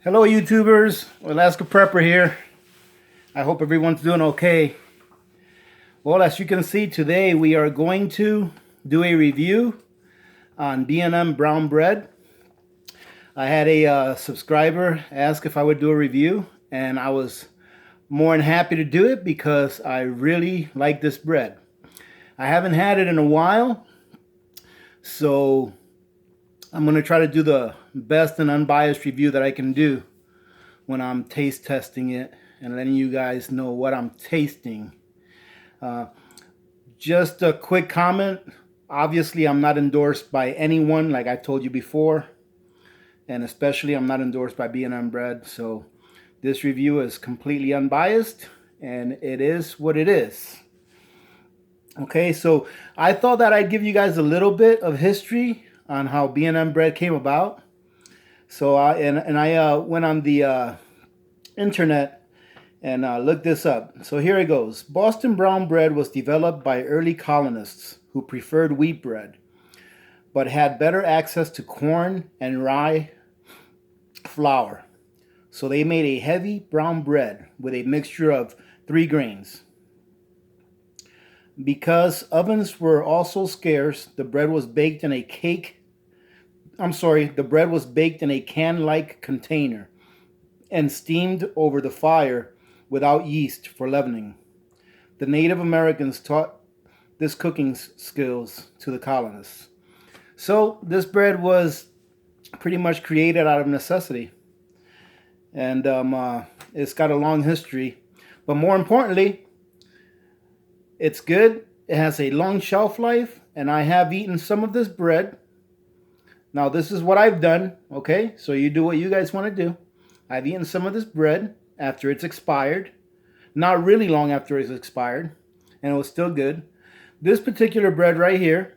Hello YouTubers, Alaska Prepper here. I hope everyone's doing okay. Well, as you can see today we are going to do a review on B&M brown bread. I had a subscriber ask if I would do a review and I was more than happy to do it because I really like this bread. I haven't had it in a while, so I'm going to try to do the best and unbiased review that I can do when I'm taste testing it and letting you guys know what I'm tasting. Just a quick comment. Obviously, I'm not endorsed by anyone, like I told you before. And especially, I'm not endorsed by B&M Bread. So this review is completely unbiased. And it is what it is. Okay, so I thought that I'd give you guys a little bit of history on how B&M Bread came about. So I went on the internet and looked this up. So here it goes. Boston brown bread was developed by early colonists who preferred wheat bread, but had better access to corn and rye flour. So they made a heavy brown bread with a mixture of 3 grains. Because ovens were also scarce, the bread was baked in a can-like container and steamed over the fire without yeast for leavening. The Native Americans taught this cooking skills to the colonists. So this bread was pretty much created out of necessity. And it's got a long history. But more importantly, it's good. It has a long shelf life. And I have eaten some of this bread. Now, this is what I've done, okay? So you do what you guys want to do. I've eaten some of this bread after it's expired. Not really long after it's expired. And it was still good. This particular bread right here,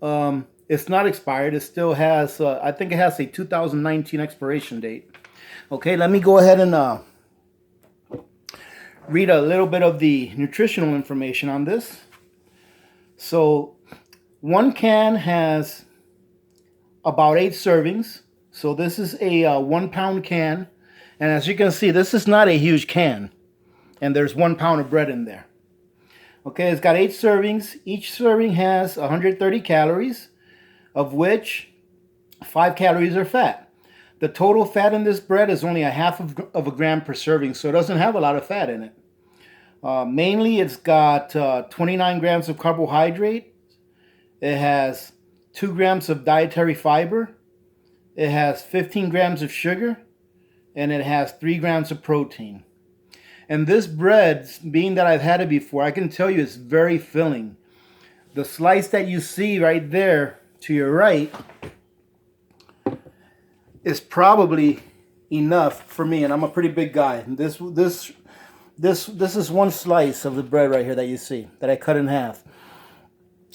it's not expired. It still has, I think it has a 2019 expiration date. Okay, let me go ahead and read a little bit of the nutritional information on this. So, one can has about 8 servings. So this is a 1-pound can. And as you can see, this is not a huge can. And there's 1 pound of bread in there. Okay, it's got 8 servings. Each serving has 130 calories, of which 5 calories are fat. The total fat in this bread is only a half of a gram per serving, so it doesn't have a lot of fat in it. Mainly, it's got 29 grams of carbohydrate. It has 2 grams of dietary fiber. It has 15 grams of sugar. And it has 3 grams of protein. And this bread, being that I've had it before, I can tell you it's very filling. The slice that you see right there to your right is probably enough for me, and I'm a pretty big guy. This is one slice of the bread right here that you see that I cut in half.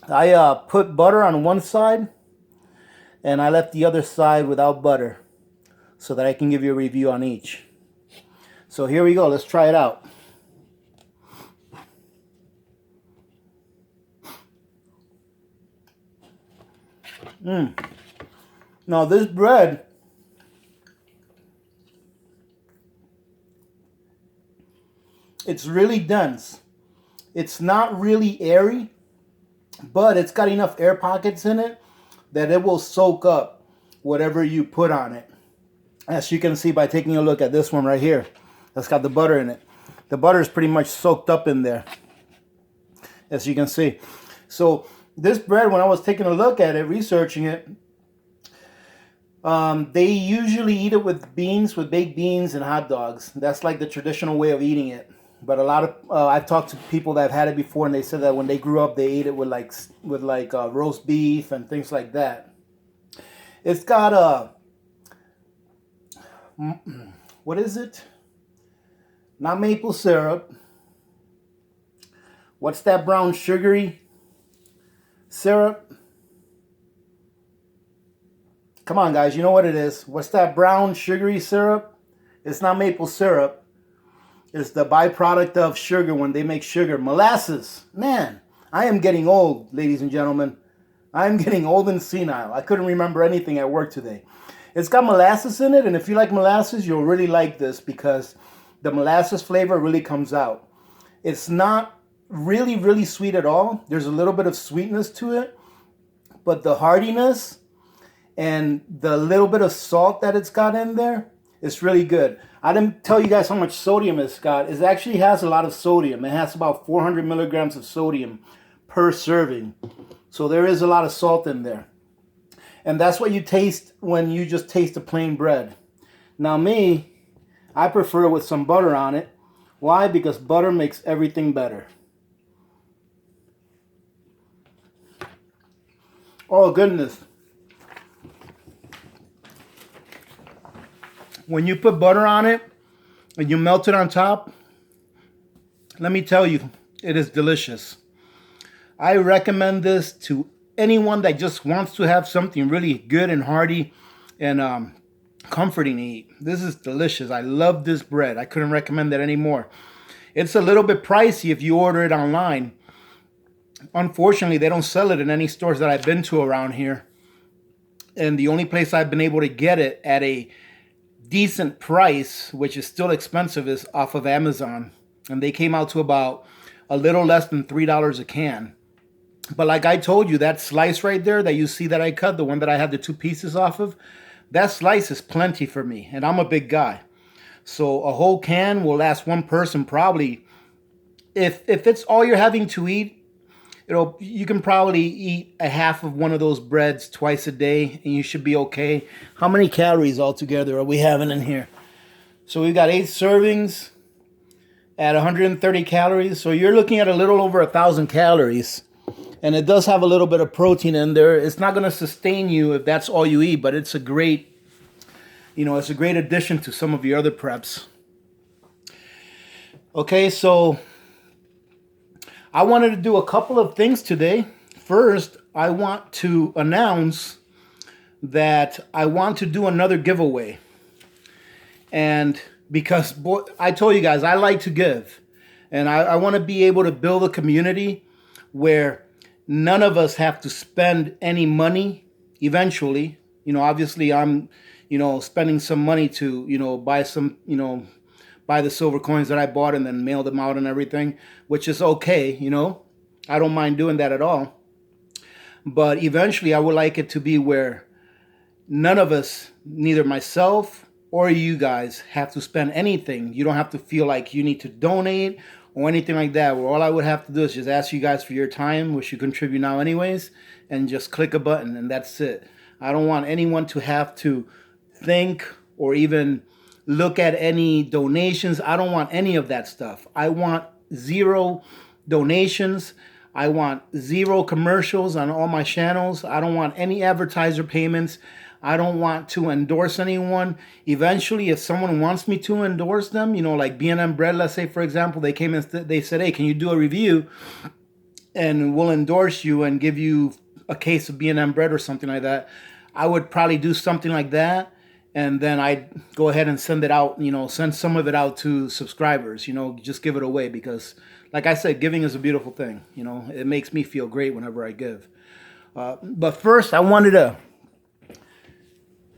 I put butter on one side, and I left the other side without butter so that I can give you a review on each. So here we go. Let's try it out. Now this bread, it's really dense. It's not really airy, but it's got enough air pockets in it that it will soak up whatever you put on it. As you can see by taking a look at this one right here. That's got the butter in it. The butter is pretty much soaked up in there, as you can see. So this bread, when I was taking a look at it, researching it, they usually eat it with beans, with baked beans and hot dogs. That's like the traditional way of eating it. But a lot of I've talked to people that have had it before, and they said that when they grew up, they ate it with roast beef and things like that. It's got what is it? Not maple syrup. What's that brown sugary syrup? Come on, guys, you know what it is. What's that brown sugary syrup? It's not maple syrup. It's the byproduct of sugar when they make sugar. Molasses. Man, I am getting old, ladies and gentlemen. I'm getting old and senile. I couldn't remember anything at work today. It's got molasses in it, and if you like molasses, you'll really like this because the molasses flavor really comes out. It's not really, really sweet at all. There's a little bit of sweetness to it, but the hardiness and the little bit of salt that it's got in there, it's really good. I didn't tell you guys how much sodium it's got. It actually has a lot of sodium. It has about 400 milligrams of sodium per serving. So there is a lot of salt in there. And that's what you taste when you just taste the plain bread. Now me, I prefer it with some butter on it. Why? Because butter makes everything better. Oh goodness. When you put butter on it and you melt it on top, let me tell you, it is delicious. I recommend this to anyone that just wants to have something really good and hearty and comforting to eat. This is delicious. I love this bread. I couldn't recommend that anymore. It's a little bit pricey if you order it online. Unfortunately, they don't sell it in any stores that I've been to around here. And the only place I've been able to get it at a decent price, which is still expensive, is off of Amazon. And they came out to about a little less than $3 a can. But like I told you, that slice right there that you see that I cut, the one that I had the 2 pieces off of, that slice is plenty for me. And I'm a big guy. So a whole can will last one person probably. If it's all you're having to eat, you can probably eat a half of one of those breads twice a day and you should be okay. How many calories altogether are we having in here? So we've got 8 servings at 130 calories. So you're looking at a little over 1,000 calories. And it does have a little bit of protein in there. It's not going to sustain you if that's all you eat, but it's a great, it's a great addition to some of your other preps. Okay, so I wanted to do a couple of things today. First, I want to announce that I want to do another giveaway. And because I told you guys, I like to give. And I want to be able to build a community where none of us have to spend any money eventually. Obviously I'm, spending some money to, buy some, buy the silver coins that I bought and then mail them out and everything, which is okay, I don't mind doing that at all. But eventually I would like it to be where none of us, neither myself or you guys, have to spend anything. You don't have to feel like you need to donate or anything like that, where all I would have to do is just ask you guys for your time, which you contribute now anyways, and just click a button and that's it. I don't want anyone to have to think or even look at any donations. I don't want any of that stuff. I want 0 donations. I want 0 commercials on all my channels. I don't want any advertiser payments. I don't want to endorse anyone. Eventually, if someone wants me to endorse them, like B&M Bread, let's say, for example, they came and they said, hey, can you do a review? And we'll endorse you and give you a case of B&M Bread or something like that. I would probably do something like that. And then I'd go ahead and send it out, send some of it out to subscribers, just give it away. Because, like I said, giving is a beautiful thing. It makes me feel great whenever I give. But first, I wanted to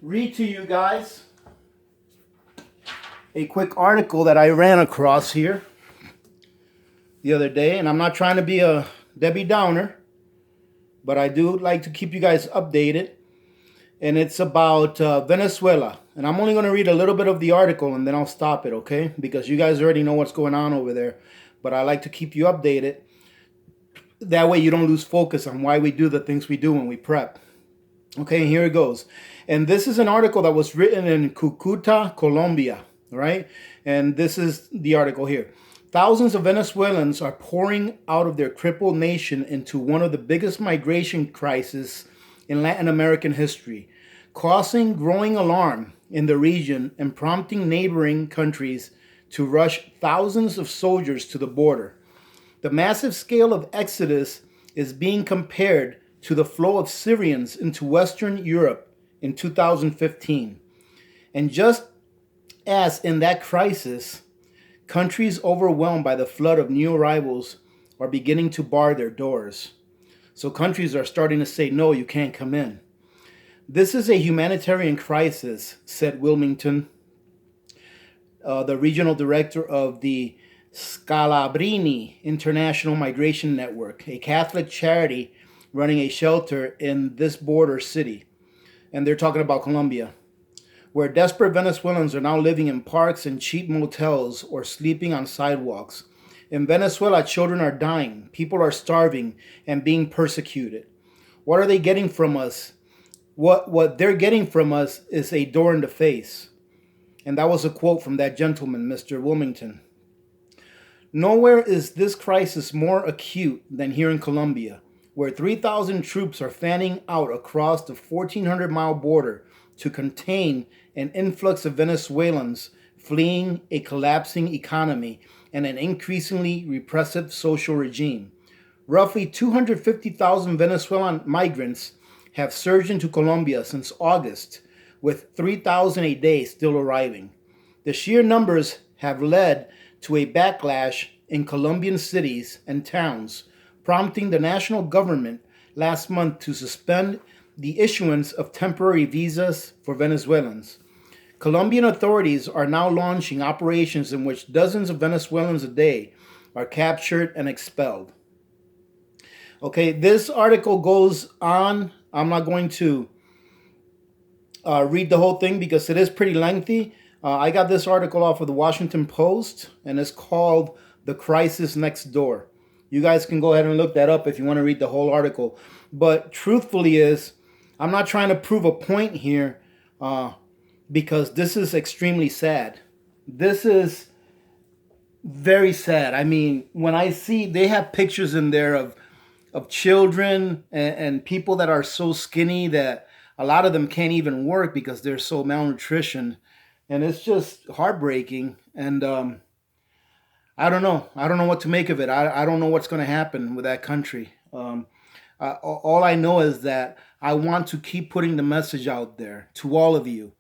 read to you guys a quick article that I ran across here the other day. And I'm not trying to be a Debbie Downer, but I do like to keep you guys updated. And it's about Venezuela. And I'm only going to read a little bit of the article and then I'll stop it, okay? Because you guys already know what's going on over there. But I like to keep you updated. That way you don't lose focus on why we do the things we do when we prep. Okay, here it goes. And this is an article that was written in Cucuta, Colombia, right? And this is the article here. Thousands of Venezuelans are pouring out of their crippled nation into one of the biggest migration crises in Latin American history, causing growing alarm in the region and prompting neighboring countries to rush thousands of soldiers to the border. The massive scale of exodus is being compared to the flow of Syrians into Western Europe in 2015. And just as in that crisis, countries overwhelmed by the flood of new arrivals are beginning to bar their doors. So countries are starting to say, no, you can't come in. This is a humanitarian crisis, said Wilmington, the regional director of the Scalabrini International Migration Network, a Catholic charity running a shelter in this border city. And they're talking about Colombia, where desperate Venezuelans are now living in parks and cheap motels or sleeping on sidewalks. In Venezuela, children are dying, people are starving and being persecuted. What are they getting from us? What they're getting from us is a door in the face. And that was a quote from that gentleman, Mr. Wilmington. Nowhere is this crisis more acute than here in Colombia, where 3,000 troops are fanning out across the 1,400-mile border to contain an influx of Venezuelans fleeing a collapsing economy and an increasingly repressive social regime. Roughly 250,000 Venezuelan migrants have surged into Colombia since August, with 3,000 a day still arriving. The sheer numbers have led to a backlash in Colombian cities and towns, prompting the national government last month to suspend the issuance of temporary visas for Venezuelans. Colombian authorities are now launching operations in which dozens of Venezuelans a day are captured and expelled. Okay, this article goes on. I'm not going to read the whole thing because it is pretty lengthy. I got this article off of the Washington Post, and it's called "The Crisis Next Door." You guys can go ahead and look that up if you want to read the whole article. But truthfully I'm not trying to prove a point here because this is extremely sad. This is very sad. I mean, when I see they have pictures in there of children and people that are so skinny that a lot of them can't even work because they're so malnutrition, and it's just heartbreaking. And I don't know. I don't know what to make of it. I don't know what's going to happen with that country. All I know is that I want to keep putting the message out there to all of you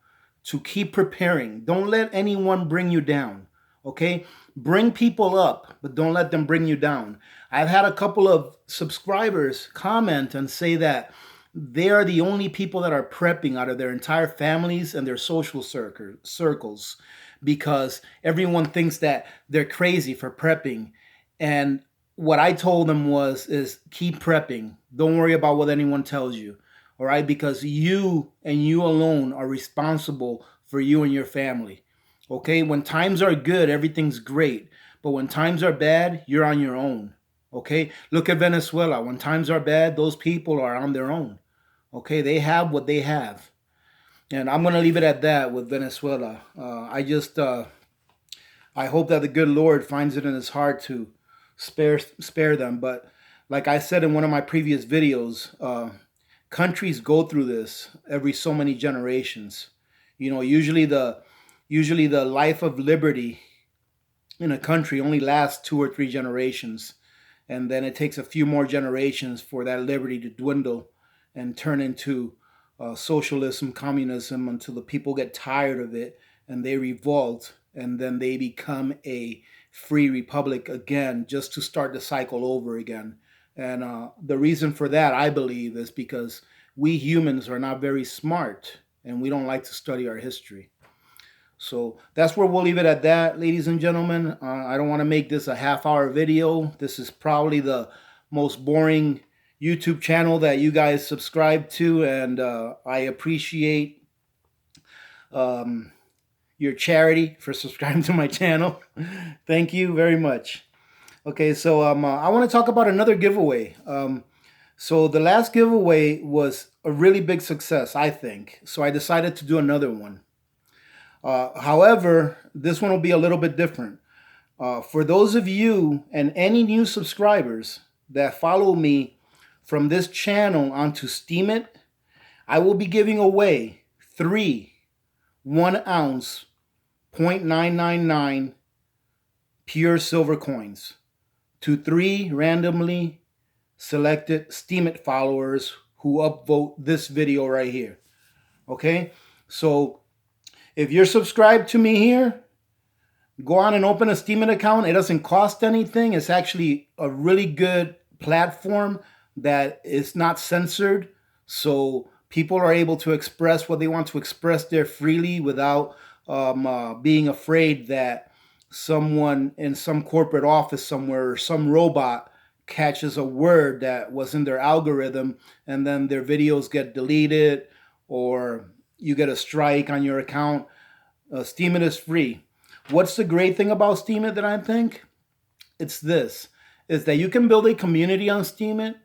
to keep preparing. Don't let anyone bring you down. Okay? Bring people up, but don't let them bring you down. I've had a couple of subscribers comment and say that they are the only people that are prepping out of their entire families and their social circles because everyone thinks that they're crazy for prepping. And what I told them is keep prepping. Don't worry about what anyone tells you. All right? Because you and you alone are responsible for you and your family. Okay? When times are good, everything's great. But when times are bad, you're on your own. Okay? Look at Venezuela. When times are bad, those people are on their own. Okay? They have what they have. And I'm going to leave it at that with Venezuela. I hope that the good Lord finds it in his heart to spare them. But like I said in one of my previous videos, countries go through this every so many generations. You know, usually the life of liberty in a country only lasts 2 or 3 generations, and then it takes a few more generations for that liberty to dwindle and turn into socialism, communism, until the people get tired of it and they revolt, and then they become a free republic again, just to start the cycle over again. And the reason for that, I believe, is because we humans are not very smart and we don't like to study our history. So that's where we'll leave it at that, ladies and gentlemen. I don't want to make this a half-hour video. This is probably the most boring YouTube channel that you guys subscribe to, and I appreciate your charity for subscribing to my channel. Thank you very much. Okay, so I want to talk about another giveaway. So the last giveaway was a really big success, I think. So I decided to do another one. However, this one will be a little bit different. For those of you and any new subscribers that follow me from this channel onto Steam It, I will be giving away 3 1-ounce 0.999 pure silver coins to 3 randomly selected Steam It followers who upvote this video right here. Okay, so if you're subscribed to me here, go on and open a Steam It account. It doesn't cost anything. It's actually a really good platform that is not censored, so People are able to express what they want to express there freely without being afraid that someone in some corporate office somewhere or some robot catches a word that was in their algorithm, and then their videos get deleted or you get a strike on your account. Steemit is free. What's the great thing about Steemit that I think? It's this, is that you can build a community on Steemit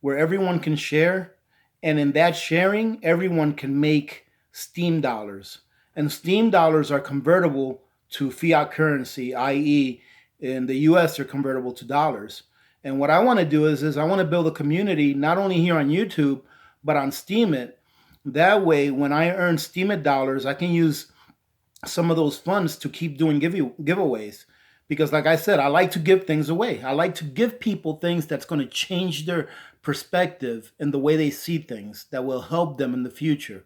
where everyone can share, and in that sharing, everyone can make Steam dollars. And Steam dollars are convertible to fiat currency, i.e., in the US, they're convertible to dollars. And what I want to do is I want to build a community not only here on YouTube, but on Steemit. That way, when I earn Steemit dollars, I can use some of those funds to keep doing giveaways. Because like I said, I like to give things away. I like to give people things that's going to change their perspective and the way they see things, that will help them in the future.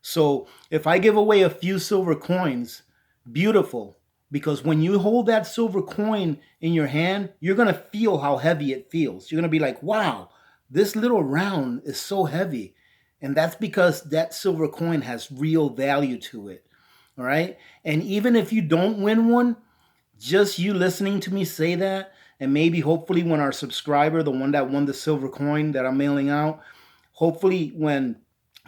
So if I give away a few silver coins, beautiful. Because when you hold that silver coin in your hand, you're going to feel how heavy it feels. You're going to be like, wow, this little round is so heavy. And that's because that silver coin has real value to it. All right. And even if you don't win one, just you listening to me say that, and maybe hopefully when our subscriber, the one that won the silver coin that I'm mailing out, hopefully when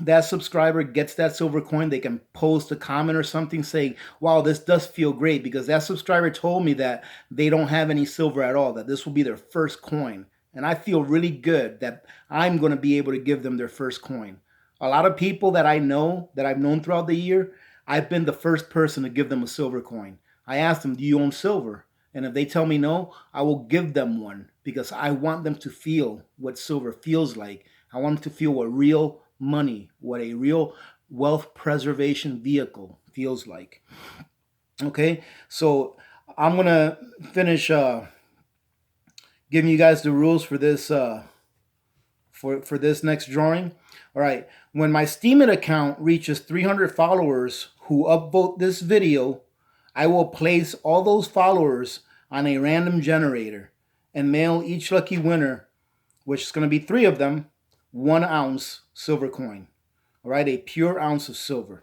that subscriber gets that silver coin, they can post a comment or something saying, wow, this does feel great, because that subscriber told me that they don't have any silver at all, that this will be their first coin. And I feel really good that I'm going to be able to give them their first coin. A lot of people that I know, that I've known throughout the year, I've been the first person to give them a silver coin. I asked them, do you own silver? And if they tell me no, I will give them one, because I want them to feel what silver feels like. I want them to feel what real money, what a real wealth preservation vehicle feels like. Okay, so I'm going to finish giving you guys the rules for this for this next drawing. All right, when my Steemit account reaches 300 followers who upvote this video, I will place all those followers on a random generator and mail each lucky winner, which is going to be 3 of them, 1 ounce silver coin. All right, a pure ounce of silver.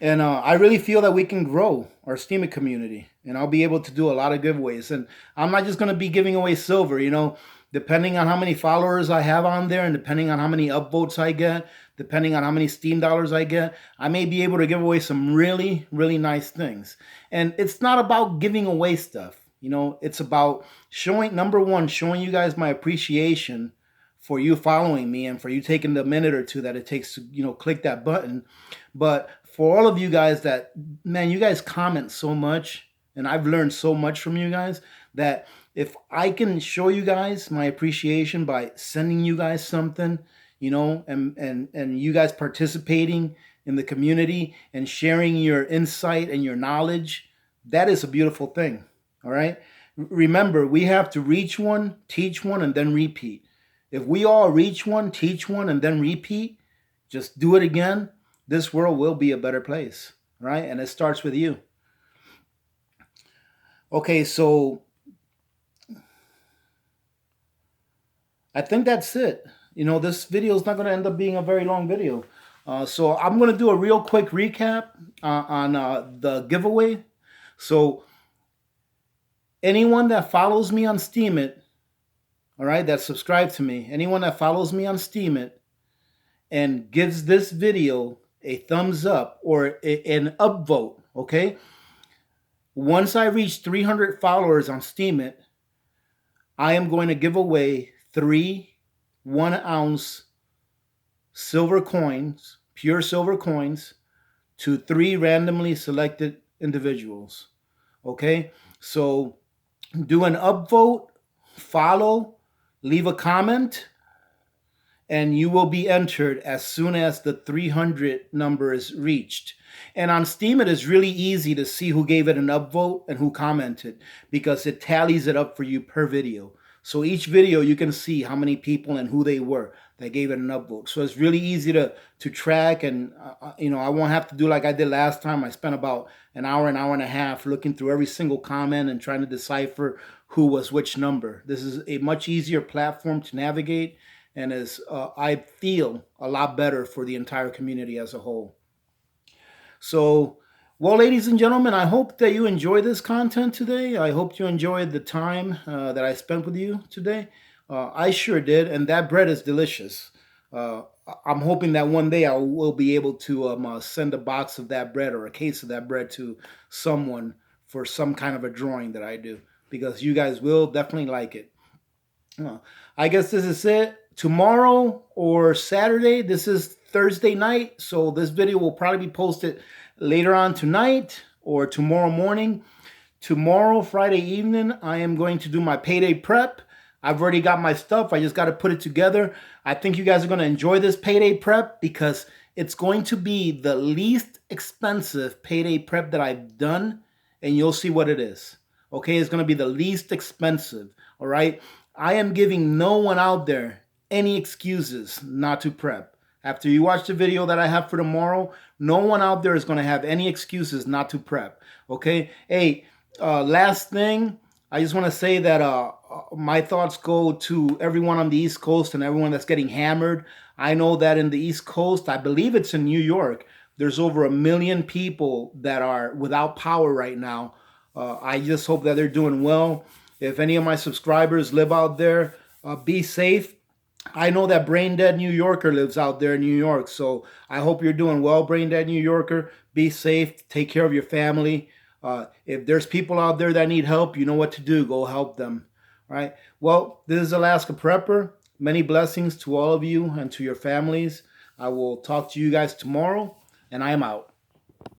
And I really feel that we can grow our Steemit community, and I'll be able to do a lot of giveaways. And I'm not just going to be giving away silver, depending on how many followers I have on there, and depending on how many upvotes I get, depending on how many Steam dollars I get, I may be able to give away some really, really nice things. And it's not about giving away stuff. It's about number one, showing you guys my appreciation for you following me and for you taking the minute or two that it takes to, click that button. But for all of you guys that, man, you guys comment so much, and I've learned so much from you guys, that if I can show you guys my appreciation by sending you guys something, and you guys participating in the community and sharing your insight and your knowledge, that is a beautiful thing. All right. Remember, we have to reach one, teach one, and then repeat. If we all reach one, teach one, and then repeat, just do it again, this world will be a better place. Right. And it starts with you. Okay, so I think that's it. This video is not going to end up being a very long video. So I'm going to do a real quick recap on the giveaway. So anyone that follows me on Steemit, all right, that subscribed to me, anyone that follows me on Steemit and gives this video a thumbs up or an upvote, okay? Once I reach 300 followers on Steemit, I am going to give away 3 1-ounce silver coins, pure silver coins, to 3 randomly selected individuals. Okay, so do an upvote, follow, leave a comment, and you will be entered as soon as the 300 number is reached. And on Steem, it is really easy to see who gave it an upvote and who commented, because it tallies it up for you per video. So each video you can see how many people and who they were that gave it an upvote. So it's really easy to track, and I won't have to do like I did last time. I spent about an hour and a half looking through every single comment and trying to decipher who was which number. This is a much easier platform to navigate, and is I feel a lot better for the entire community as a whole. So, well, ladies and gentlemen, I hope that you enjoy this content today. I hope you enjoyed the time that I spent with you today. I sure did, and that bread is delicious. Uh, I'm hoping that one day I will be able to send a box of that bread or a case of that bread to someone for some kind of a drawing that I do, because you guys will definitely like it. Uh, I guess this is it. Tomorrow or Saturday, this is Thursday night, so this video will probably be posted later on tonight or tomorrow morning. Tomorrow, Friday evening, I am going to do my payday prep. I've already got my stuff. I just got to put it together. I think you guys are going to enjoy this payday prep because it's going to be the least expensive payday prep that I've done, and you'll see what it is. Okay, it's going to be the least expensive. All right. I am giving no one out there any excuses not to prep. After you watch the video that I have for tomorrow, no one out there is going to have any excuses not to prep. Okay. Hey, last thing, I just want to say that my thoughts go to everyone on the East Coast and everyone that's getting hammered. I know that in the East Coast, I believe it's in New York, there's over 1 million people that are without power right now. I just hope that they're doing well. If any of my subscribers live out there, be safe. I know that Brain Dead New Yorker lives out there in New York, so I hope you're doing well, Brain Dead New Yorker. Be safe. Take care of your family. If there's people out there that need help, you know what to do. Go help them. All right. Well, this is Alaska Prepper. Many blessings to all of you and to your families. I will talk to you guys tomorrow, and I am out.